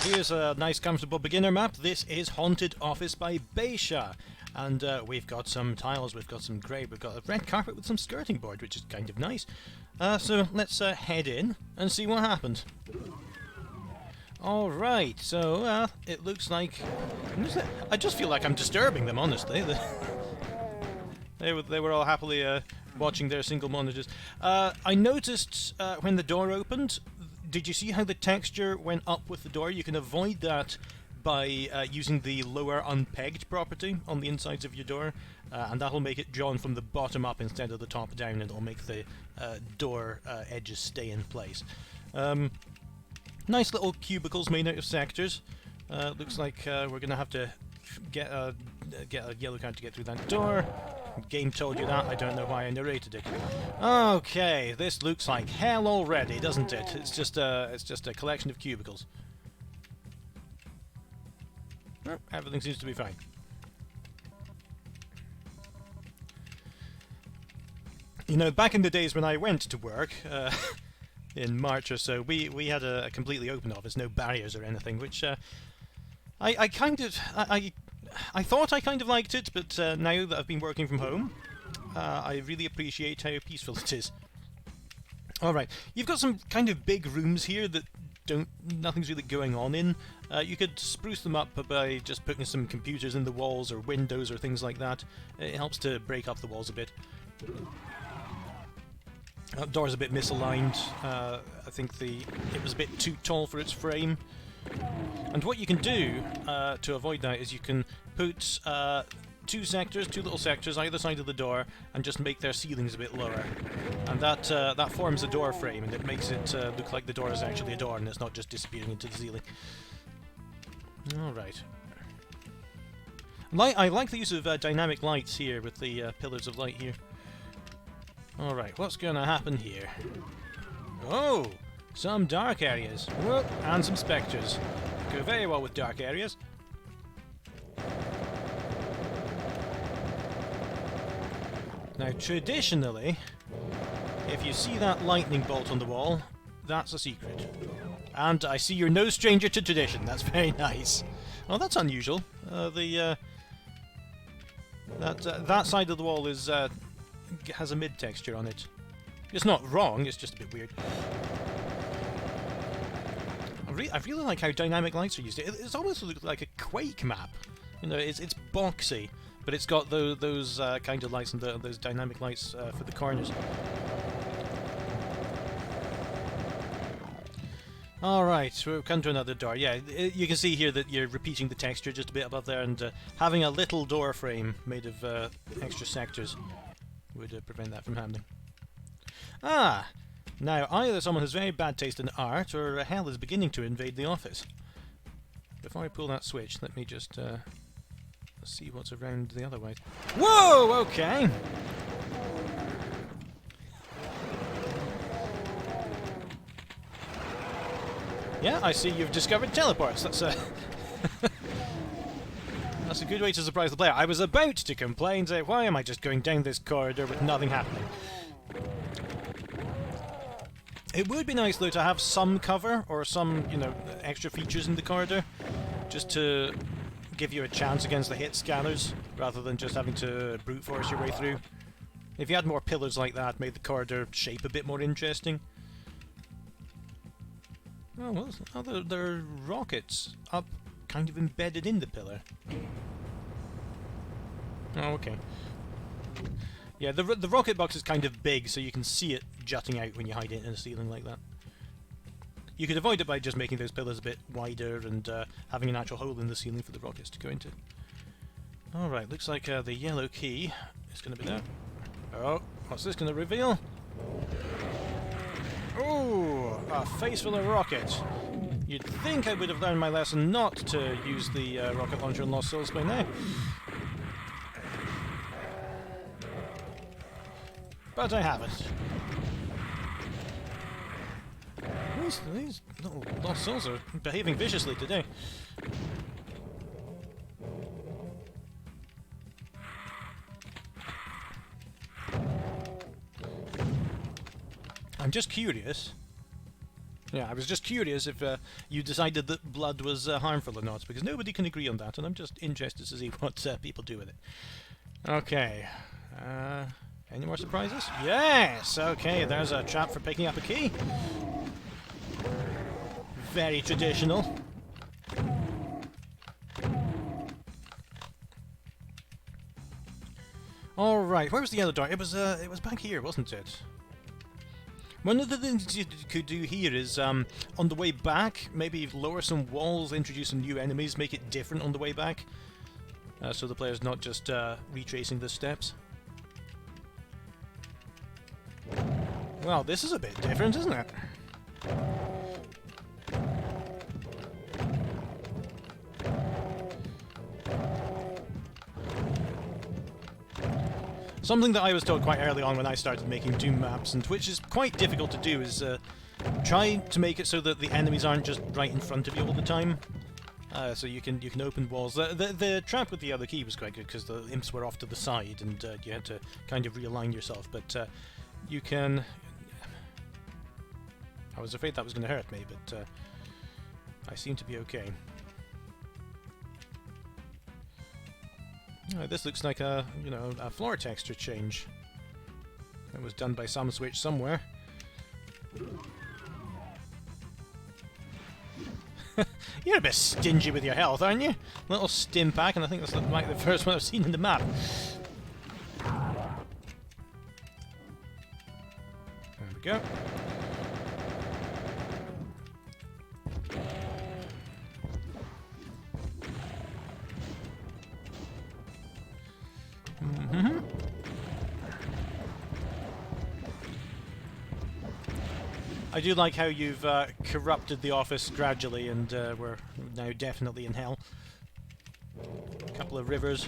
here's a nice comfortable beginner map. This is Haunted Office by Beysha. And we've got some tiles, we've got some grey, we've got a red carpet with some skirting board, which is kind of nice. So let's head in and see what happens. Alright, so it looks like... I just feel like I'm disturbing them, honestly. They were all happily watching their single monitors. I noticed when the door opened, did you see how the texture went up with the door? You can avoid that by using the lower unpegged property on the insides of your door, and that'll make it drawn from the bottom up instead of the top down, and it'll make the door edges stay in place. Nice little cubicles made out of sectors. Looks like we're going to have to get a yellow card to get through that door. Game told you that, I don't know why I narrated it. Okay, this looks like hell already, doesn't it? It's just a collection of cubicles. Oh, everything seems to be fine. You know, back in the days when I went to work, in March or so, we had a completely open office, no barriers or anything, which I thought I kind of liked it, but now that I've been working from home, I really appreciate how peaceful it is. Alright, you've got some kind of big rooms here that nothing's really going on in. You could spruce them up by just putting some computers in the walls or windows or things like that. It helps to break up the walls a bit. That door's a bit misaligned. I think it was a bit too tall for its frame. And what you can do to avoid that is you can put two little sectors either side of the door, and just make their ceilings a bit lower. And that forms a door frame, and it makes it look like the door is actually a door and it's not just disappearing into the ceiling. Alright. I like the use of dynamic lights here with the pillars of light here. Alright, what's going to happen here? Oh! Some dark areas. Whoop, and some spectres. Go very well with dark areas. Now, traditionally, if you see that lightning bolt on the wall, that's a secret. And I see you're no stranger to tradition. That's very nice. Oh, that's unusual. That side of the wall is has a mid texture on it. It's not wrong. It's just a bit weird. I really like how dynamic lights are used. It's almost like a Quake map. You know, it's boxy, but it's got those kind of lights and those dynamic lights for the corners. Alright, we've come to another door. Yeah, you can see here that you're repeating the texture just a bit above there, and having a little door frame made of extra sectors would prevent that from happening. Ah! Now, either someone has very bad taste in art, or hell is beginning to invade the office. Before I pull that switch, let me just see what's around the other way. Whoa! Okay! Yeah, I see you've discovered teleports. That's a... That's a good way to surprise the player. I was about to complain, say, why am I just going down this corridor with nothing happening? It would be nice, though, to have some cover, or some, you know, extra features in the corridor, just to give you a chance against the hit scanners, rather than just having to brute force your way through. If you had more pillars like that, made the corridor shape a bit more interesting. Oh, well, there are rockets up, kind of embedded in the pillar. Oh, okay. Yeah, the rocket box is kind of big, so you can see it jutting out when you hide it in a ceiling like that. You could avoid it by just making those pillars a bit wider and having an actual hole in the ceiling for the rockets to go into. Alright, looks like the yellow key is going to be there. Oh, what's this going to reveal? Oh, a face full of rockets. You'd think I would have learned my lesson not to use the rocket launcher in Lost Souls by now. But I haven't. These little Lost Souls are behaving viciously today. I'm just curious. Yeah, I was just curious if you decided that blood was harmful or not, because nobody can agree on that, and I'm just interested to see what people do with it. Okay. Any more surprises? Yes! Okay, there's a trap for picking up a key. Very traditional. Alright, where was the other door? It was back here, wasn't it? One of the things you could do here is, on the way back, maybe lower some walls, introduce some new enemies, make it different on the way back. So the player's not just retracing the steps. Well, this is a bit different, isn't it? Something that I was told quite early on when I started making Doom maps, and which is quite difficult to do, is try to make it so that the enemies aren't just right in front of you all the time. So you can open walls. The trap with the other key was quite good because the imps were off to the side, and you had to kind of realign yourself. But you can. I was afraid that was going to hurt me, but I seem to be okay. This looks like a a floor texture change. It was done by some switch somewhere. You're a bit stingy with your health, aren't you? Little stim pack, and I think that's like the first one I've seen in the map. There we go. I do like how you've corrupted the office gradually, and we're now definitely in hell. A couple of rivers.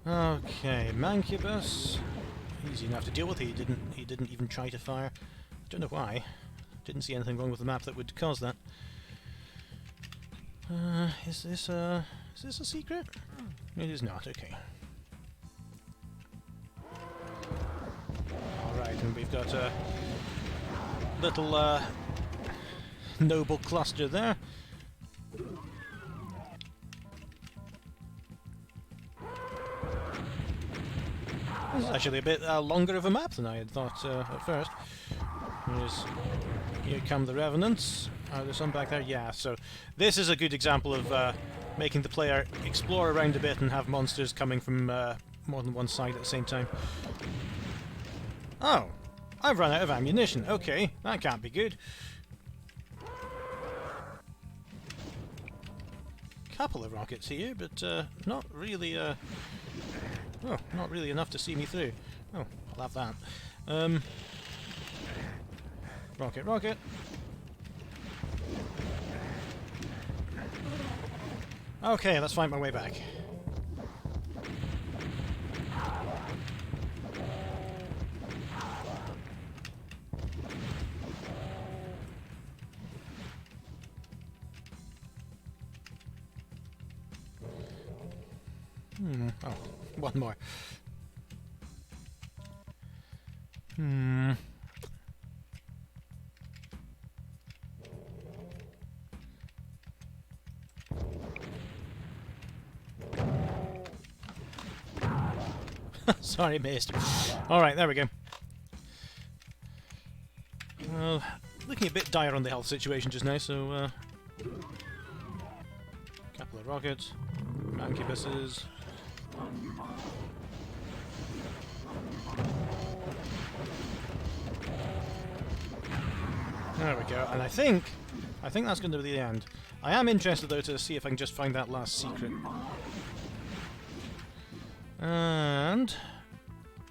Okay, Mancubus. Easy enough to deal with. He didn't even try to fire. Don't know why. Didn't see anything wrong with the map that would cause that. Is this a secret? It is not. Okay. All right, and we've got a little noble cluster there. This is actually a bit longer of a map than I had thought at first. Here come the Revenants. Are there some back there? Yeah, so this is a good example of making the player explore around a bit and have monsters coming from more than one side at the same time. Oh! I've run out of ammunition. Okay, that can't be good. Couple of rockets here, but not really not really enough to see me through. Oh, I'll have that. Rocket, rocket. Okay, let's find my way back. Oh, one more. Sorry, missed. Alright, there we go. Well, looking a bit dire on the health situation just now, so couple of rockets, Mancubuses. There we go, and I think that's going to be the end. I am interested though to see if I can just find that last secret. And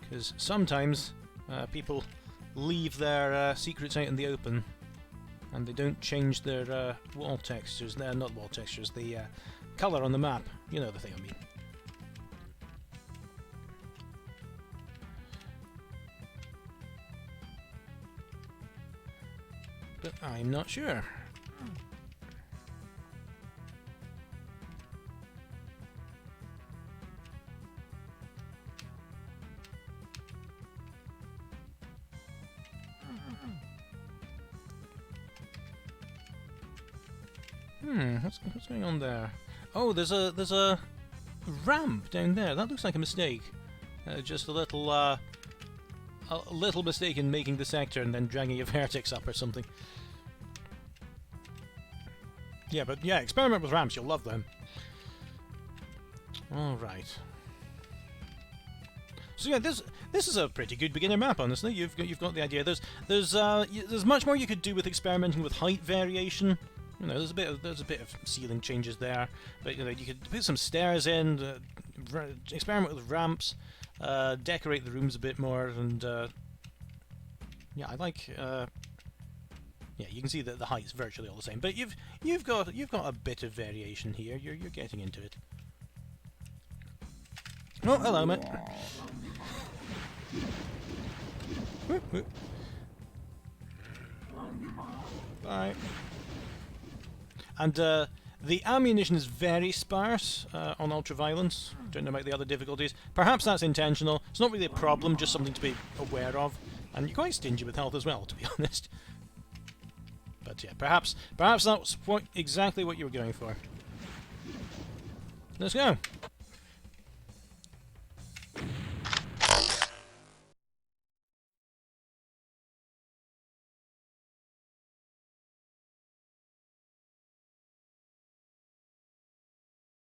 because sometimes people leave their secrets out in the open, and they don't change their wall textures. Not wall textures, the colour on the map. You know the thing I mean. but I'm not sure. What's going on there? Oh, there's a ramp down there. That looks like a mistake. Just a little mistake in making the sector and then dragging a vertex up or something. Yeah, but yeah, experiment with ramps. You'll love them. All right. So yeah, this is a pretty good beginner map. Honestly, you've got the idea. There's much more you could do with experimenting with height variation. You know, there's a bit of ceiling changes there, but you know, you could put some stairs in, experiment with ramps, decorate the rooms a bit more, and yeah, I like. Yeah, you can see that the height's virtually all the same, but you've got a bit of variation here. You're getting into it. Oh, hello, mate. Whoop, whoop. Bye. And the ammunition is very sparse on Ultraviolence. Don't know about the other difficulties. Perhaps that's intentional. It's not really a problem, just something to be aware of. And you're quite stingy with health as well, to be honest. But yeah, perhaps that's exactly what you were going for. Let's go.